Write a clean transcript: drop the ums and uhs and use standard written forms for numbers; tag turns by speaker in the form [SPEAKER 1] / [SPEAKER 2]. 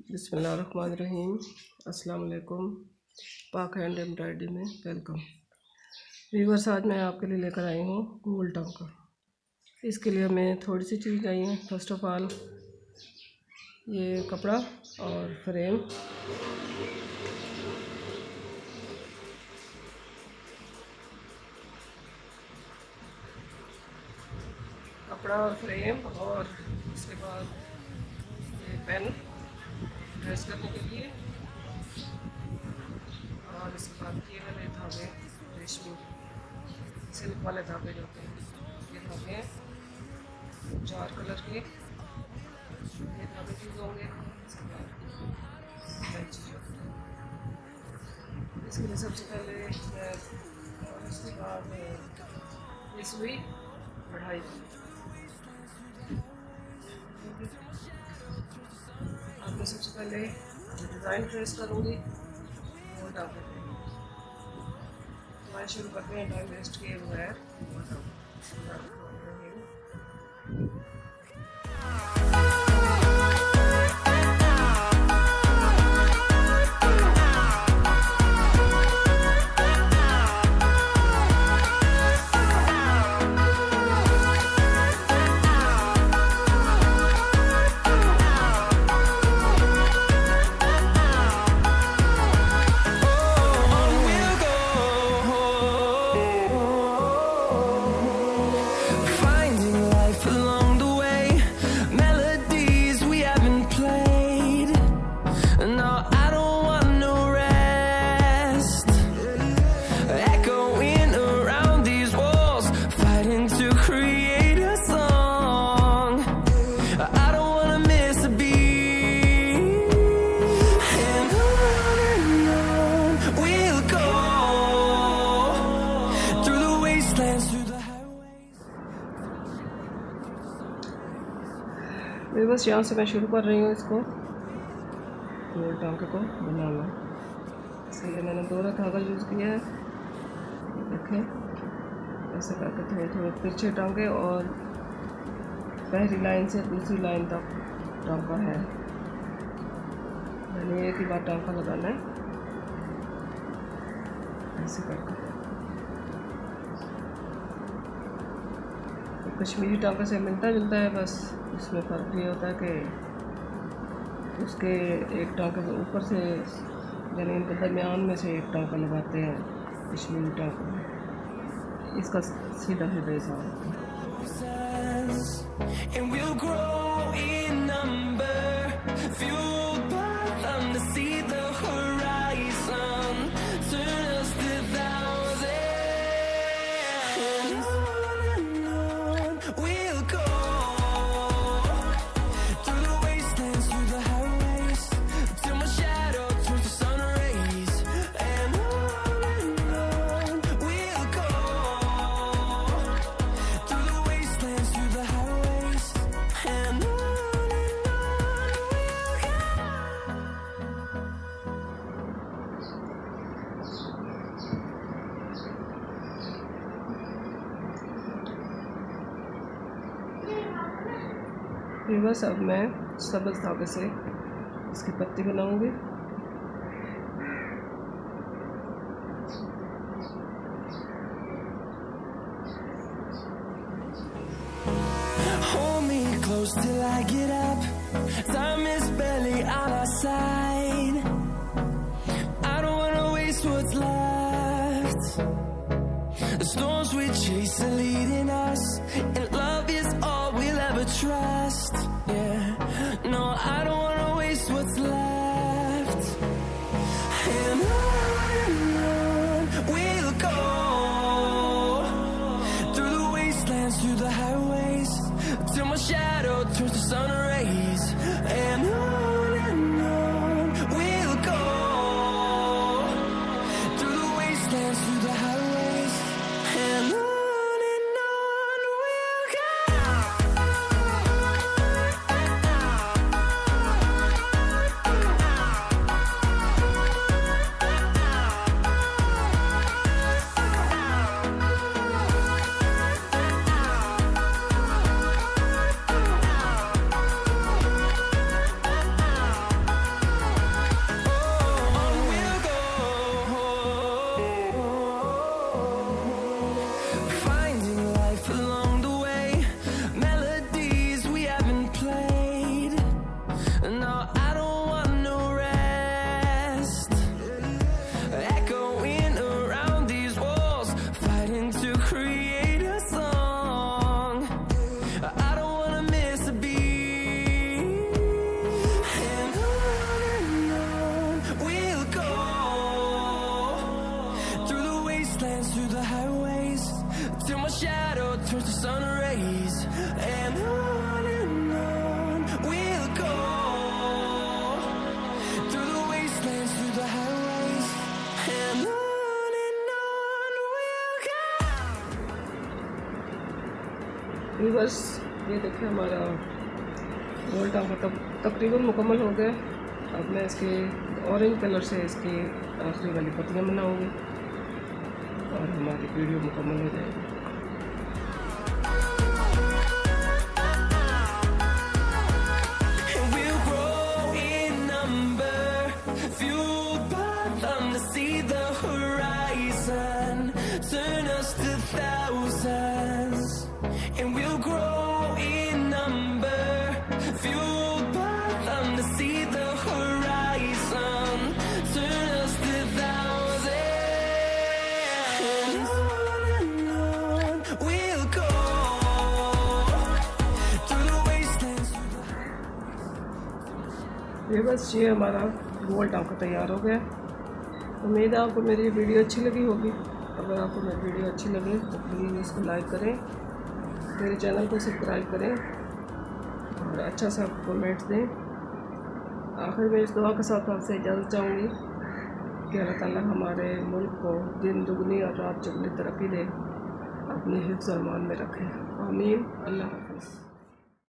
[SPEAKER 1] बिस्मिल्लाहिर्रहमानिर्रहीम। अस्सलाम वालेकुम। पाक हैंड एम्ब्रॉयडरी में वेलकम। व्यूअर्स, आज मैं आपके लिए लेकर आई हूँ गोल टांका। इसके लिए हमें थोड़ी सी चीज़ चाहिए। फर्स्ट ऑफ ऑल ये कपड़ा और फ्रेम। कपड़ा और फ्रेम और उसके बाद ये पेन ड्रेस करने के लिए, और इसके बाद ये वाले धागे, रेशमी सिल्क वाले धागे जो होते हैं, ये धागे 4 कलर के ये धागे यूज होंगे। इसके लिए सबसे पहले और उसके बाद ये सुई 2.5। अब मैं सबसे पहले डिज़ाइन ट्रेस करूँगी वो टांके पे। मैं शुरू करते हैं टाइम वेस्ट किए बगैर। बस यहाँ से मैं शुरू कर रही हूँ इसको गोल टांके को बनाना। इसके लिए मैंने 2 धागा यूज़ किया है। देखें, ऐसे करके थोड़े थोड़े तिरछे टांके और पहली लाइन से दूसरी लाइन तक टांका है। मैंने एक ही बार टांका लगाना है ऐसे करके। तो कश्मीरी टांके से मिलता जुलता है, बस उसमें फ़र्क ये होता है कि उसके एक टांके के ऊपर से यानी इनके दरमियान में से एक टांका लगाते हैं कश्मीरी टांका। इसका सीधा सीधा हिसाब होता है। बस अब मैं सब्ज़ धागे से इसकी पत्ती बनाऊंगी।
[SPEAKER 2] Hold me close till I get up. Time is barely on our side. I don't wanna waste what's left. The storms we chase are leading us, and love is all we'll ever trust. Yeah, no, I don't wanna waste what's left. And on we'll go, through the wastelands, through the highways, till my shadow turns to sun rays. And on we'll go, through the wastelands, through the highways. And on we'll go.
[SPEAKER 1] Viewers ये देखें हमारा गोल टांका तकरीबन मुकम्मल हो गया। अब मैं इसके ऑरेंज कलर से इसकी आखिरी वाली पत्तियाँ बनाऊंगी और हमारी वीडियो मुकम्मल हो जाएगी।
[SPEAKER 2] Turn us to thousands, and we'll grow in number, fueled by them to see the horizon. Turn us to thousands, and on we'll go through the wastelands.
[SPEAKER 1] ये बस ये हमारा गोल टांका तैयार हो गया। उम्मीद है आपको मेरी वीडियो अच्छी लगी होगी। अगर आपको मेरी वीडियो अच्छी लगे तो प्लीज़ इसको लाइक करें, मेरे चैनल को सब्सक्राइब करें और अच्छा सा कमेंट्स दें। आखिर में इस दुआ के साथ आपसे इजाज़त चाहूँगी कि अल्लाह ताला हमारे मुल्क को दिन दुगनी और रात चौगुनी तरक्की दे, अपनी हिफ्ज़ और मान में रखें। आमीन। अल्लाह हाफ़िज़।